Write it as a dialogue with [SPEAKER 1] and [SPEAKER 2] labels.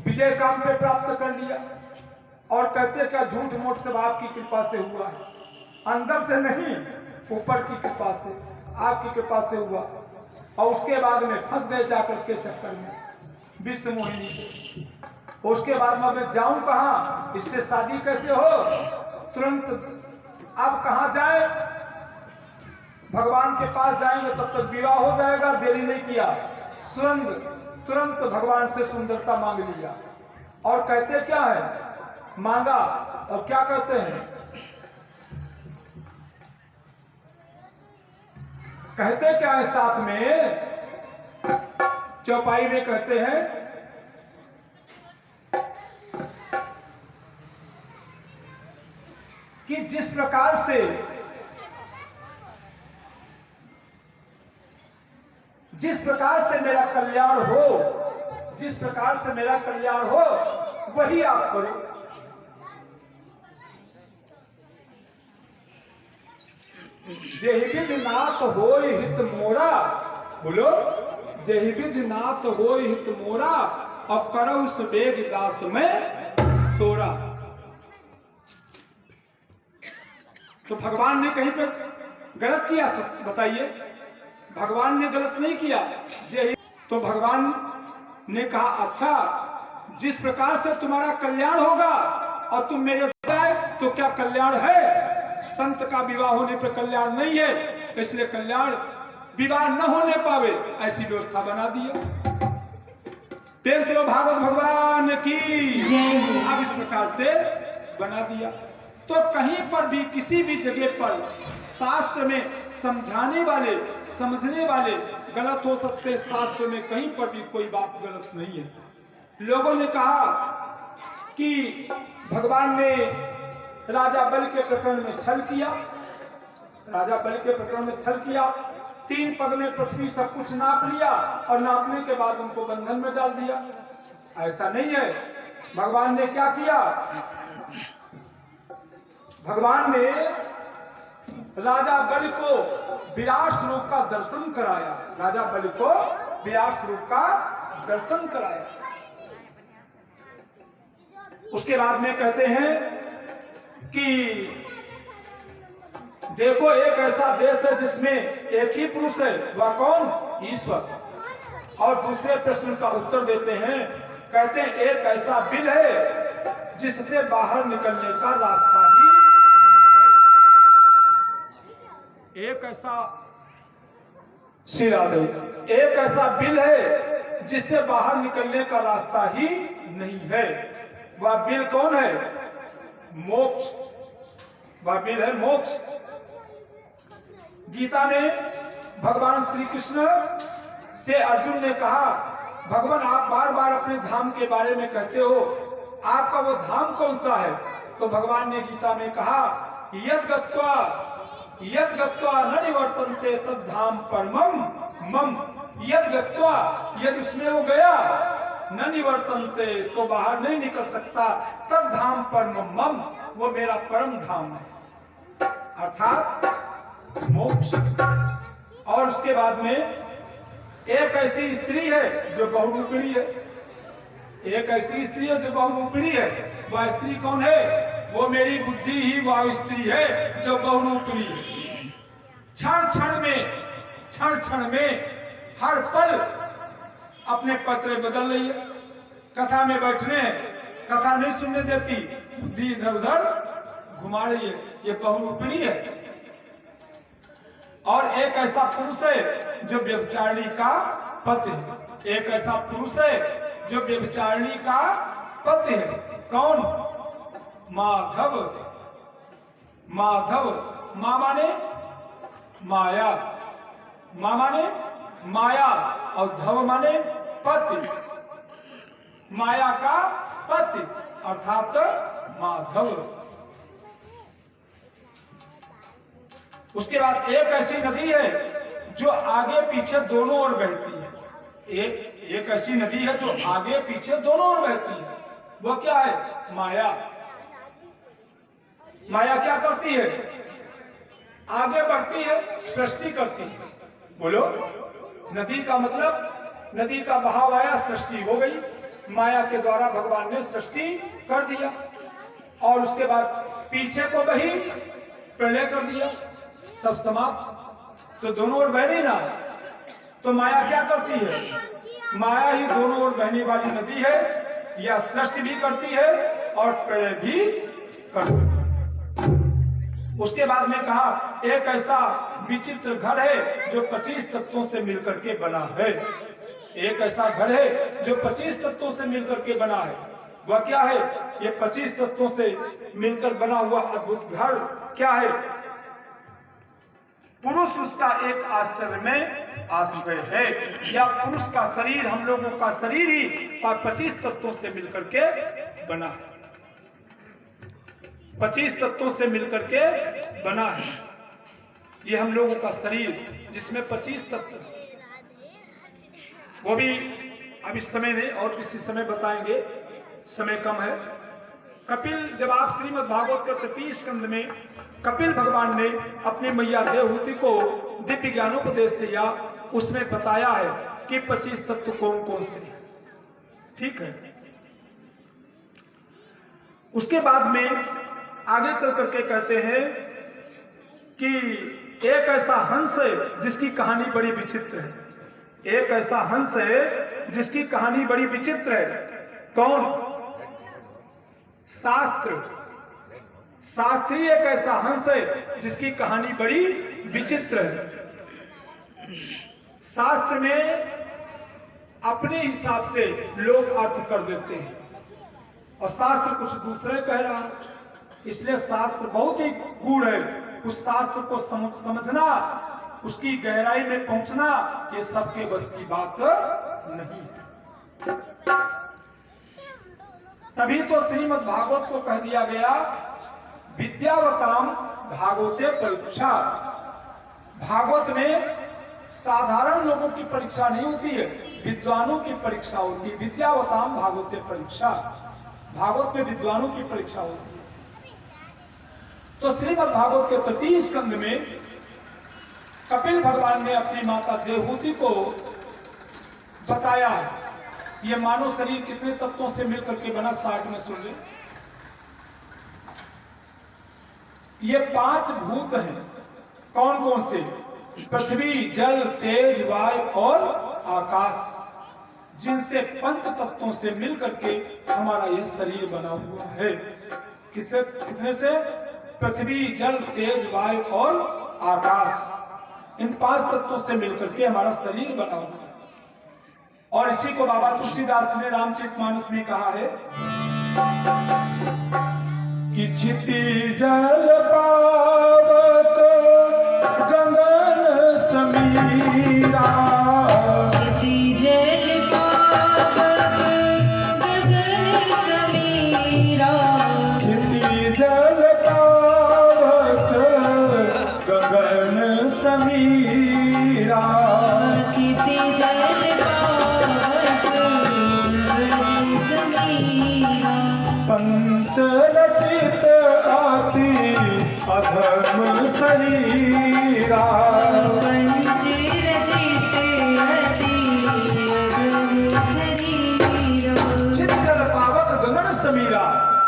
[SPEAKER 1] विजय काम पे प्राप्त कर लिया। और कहते क्या झूठ मूठ सब आपकी कृपा से हुआ है, अंदर से नहीं, ऊपर की कृपा से, आपकी कृपा से हुआ। और उसके बाद में फंस गए जाकर के चक्कर में विश्व मोहिनी के। उसके बाद में मैं जाऊं कहां, इससे शादी कैसे हो, तुरंत अब कहां जाए, भगवान के पास जाएंगे तब तक विवाह हो जाएगा। देरी नहीं किया, तुरंत भगवान से सुंदरता मांग लिया। और कहते क्या है, मांगा और क्या कहते हैं, कहते क्या है साथ में, चौपाई में कहते हैं कि जिस प्रकार से मेरा कल्याण हो, जिस प्रकार से मेरा कल्याण हो वही आप करो। जेहि विधि नाथ होय हित मोरा, बोलो, जेहि विधि नाथ होय हित मोरा, अब करौ सुबेग दास में तोरा। तो भगवान ने कहीं पे गलत किया, बताइए, भगवान ने गलत नहीं किया। तो भगवान ने कहा अच्छा, जिस प्रकार से तुम्हारा कल्याण होगा और तुम मेरे तो क्या कल्याण है, संत का विवाह होने पर कल्याण नहीं है, इसलिए कल्याण विवाह न होने पावे ऐसी व्यवस्था बना दिया। प्रेम से भागवत भगवान की जय। अब इस प्रकार से बना दिया। तो कहीं पर भी किसी भी जगह पर शास्त्र में समझाने वाले, समझने वाले गलत हो सकते, शास्त्र में कहीं पर भी कोई बात गलत नहीं है। लोगों ने कहा कि भगवान ने राजा बलि के प्रकरण में छल किया, राजा बलि के प्रकरण में छल किया, 3 पग में पृथ्वी सब कुछ नाप लिया और नापने के बाद उनको बंधन में डाल दिया। ऐसा नहीं है। भगवान ने क्या किया, भगवान ने राजा बलि को विराट स्वरूप का दर्शन कराया, राजा बलि को विराट स्वरूप का दर्शन कराया। उसके बाद में कहते हैं कि देखो एक ऐसा देश है जिसमें एक ही पुरुष है, वह कौन, ईश्वर। और दूसरे प्रश्न का उत्तर देते हैं, कहते हैं एक ऐसा बिल है जिससे बाहर निकलने का रास्ता ही नहीं है। एक ऐसा श्री राधे, एक ऐसा बिल है जिससे बाहर निकलने का रास्ता ही नहीं है। वह बिल कौन है, मोक्ष। वह बिल है मोक्ष। गीता में भगवान श्री कृष्ण से अर्जुन ने कहा, भगवान आप बार बार अपने धाम के बारे में कहते हो, आपका वो धाम कौन सा है। तो भगवान ने गीता में कहा, यद गत्वा न निवर्तन्ते तद धाम परमम मम। यद गत्वा, यदि उसमें वो गया, न निवर्तन्ते तो बाहर नहीं निकल सकता, तद धाम परमम मम, वो मेरा परम धाम है, अर्थात मोक्ष। और उसके बाद में एक ऐसी स्त्री है जो बहुरूपिणी है, एक ऐसी स्त्री है जो बहुरूपिणी है। वह स्त्री कौन है, वो मेरी बुद्धि ही वह स्त्री है जो बहुरूपिणी है। क्षण क्षण में हर पल अपने पत्र बदल रही है। कथा में बैठने, कथा नहीं सुनने देती, बुद्धि इधर उधर घुमा रही है, ये बहुरूपिणी है। और एक ऐसा पुरुष है जो व्यभिचारिणी का पति है, एक ऐसा पुरुष है जो व्यभिचारिणी का पति है। कौन, माधव। माधव, माँ माने माया, माँ माने माया और धव माने पति, माया का पति अर्थात माधव। उसके बाद एक ऐसी नदी है जो आगे पीछे दोनों ओर बहती है। एक ऐसी नदी है जो आगे पीछे दोनों ओर बहती है, वो क्या है, माया। माया क्या करती है, आगे बढ़ती है, सृष्टि करती है। बोलो, नदी का मतलब नदी का बहाव आया, सृष्टि हो गई। माया के द्वारा भगवान ने सृष्टि कर दिया और उसके बाद पीछे को बही, प्रलय कर दिया, सब समाप्त। तो दोनों ओर बह रही ना, तो माया क्या करती है? माया ही दोनों ओर बहने वाली नदी है, यह सृष्टि भी करती है और प्रलय भी करती है। उसके बाद में कहा एक ऐसा विचित्र घर है जो 25 तत्वों से मिलकर के बना है। एक ऐसा घर है जो 25 तत्वों से मिलकर के बना है। वह क्या है? ये 25 तत्वों से मिलकर बना हुआ अद्भुत घर क्या है? पुरुष उसका एक आश्चर्य में आश्रय है, या पुरुष का शरीर, हम लोगों का शरीर ही 25 तत्वों से मिलकर के बना है। 25 तत्वों से मिलकर के बना है ये हम लोगों का शरीर, जिसमें 25 तत्व, वो भी अब इस समय नहीं और किसी समय बताएंगे, समय कम है। कपिल, जब आप श्रीमद् भागवत के 33 स्कंद में कपिल भगवान ने अपनी मैया देवहूति को दिव्य ज्ञानोपदेश दिया, उसमें बताया है कि 25 तत्व कौन कौन से, ठीक है। उसके बाद में आगे चल करके कहते हैं कि एक ऐसा हंस है जिसकी कहानी बड़ी विचित्र है। एक ऐसा हंस है जिसकी कहानी बड़ी विचित्र है। कौन? शास्त्र। शास्त्री एक ऐसा हंस है जिसकी कहानी बड़ी विचित्र है। शास्त्र में अपने हिसाब से लोग अर्थ कर देते हैं और शास्त्र कुछ दूसरे कह रहा है, इसलिए शास्त्र बहुत ही गूढ़ है। उस शास्त्र को समझना, उसकी गहराई में पहुंचना, ये सबके बस की बात नहीं है। तभी तो श्रीमद् भागवत को कह दिया गया विद्यावताम भागवते परीक्षा। भागवत में साधारण लोगों की परीक्षा नहीं होती है, विद्वानों की परीक्षा होती है। विद्यावताम भागवते परीक्षा, भागवत में विद्वानों की परीक्षा होती है। तो श्रीमद् भागवत के 33 स्कंद में कपिल भगवान ने अपनी माता देवहूति को बताया है ये मानव शरीर कितने तत्वों से मिलकर के बना। 60 में सुन ले, ये 5 भूत हैं। कौन कौन से? पृथ्वी, जल, तेज, वायु और आकाश, जिनसे 5 तत्वों से मिलकर के हमारा यह शरीर बना हुआ है। कितने से? पृथ्वी, जल, तेज, वायु और आकाश, इन 5 तत्वों से मिलकर के हमारा शरीर बना हुआ है। और इसी को बाबा तुलसीदास ने रामचरितमानस में कहा है कि क्षिति जल पावक गगन समीरा,
[SPEAKER 2] क्षिति जल पावक गगन समीरा,
[SPEAKER 1] क्षिति जल पावक गगन समीरा,
[SPEAKER 2] क्षिति जल पावक गगन समीरा,
[SPEAKER 1] पंच रचित अति अधर्म शरीरा,